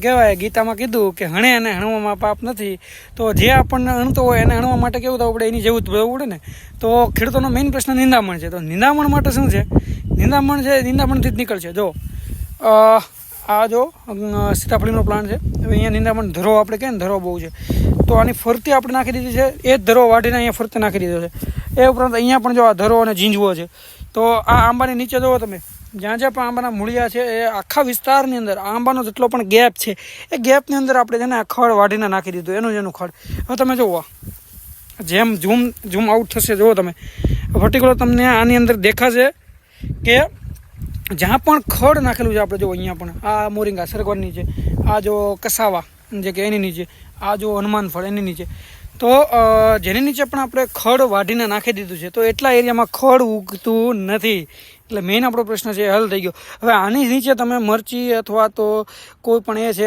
કહેવાય ગીતામાં કીધું કે હણે અને હણવામાં પાપ નથી. તો જે આપણને હણતો હોય એને હણવા માટે કેવું થવું પડે, એની જેવું જ ભરવું પડે ને. તો ખેડૂતોનો મેઇન પ્રશ્ન નિંદામણ છે. તો નિંદામણ માટે શું છે, નિંદામણ છે નિંદામણથી જ નીકળશે. જો આ જો સીતાફળીનો પ્લાન્ટ છે. હવે અહીંયા નિંદામણ ધરો આપણે કહીએ ને, ધરો બહુ છે. તો આની ફરતી આપણે નાખી દીધી છે. એ જ ધરો વાટીને અહીંયા ફરતે નાખી દીધો છે. એ ઉપરાંત અહીંયા પણ જો આ ધરો અને ઝીંઝવો છે. તો આ આંબાની નીચે જુઓ તમે, જ્યાં જ્યાં પણ આંબાના મૂળિયા છે એ આખા વિસ્તારની અંદર આંબાનો જેટલો પણ ગેપ છે એ ગેપની અંદર આપણે છે ને આ ખડ વાઢીને નાખી દીધું, એનું જેનું ખડ. હવે તમે જુઓ, જેમ ઝૂમ આઉટ થશે જુઓ તમે, પર્ટિક્યુલર તમને આની અંદર દેખાશે કે જ્યાં પણ ખડ નાખેલું છે આપણે જો અહીંયા પણ આ મોરિંગા સરગવાની નીચે, આ જો કસાવા જે કે એની નીચે, આ જો હનુમાન ફળ એની નીચે, તો જેની નીચે પણ આપણે ખડ વાઢીને નાખી દીધું છે. તો એટલા એરિયામાં ખડ ઉગતું નથી. એટલે મેઇન આપણો પ્રશ્ન છે એ હલ થઈ ગયો. હવે આની નીચે તમે મરચી અથવા તો કોઈ પણ એ છે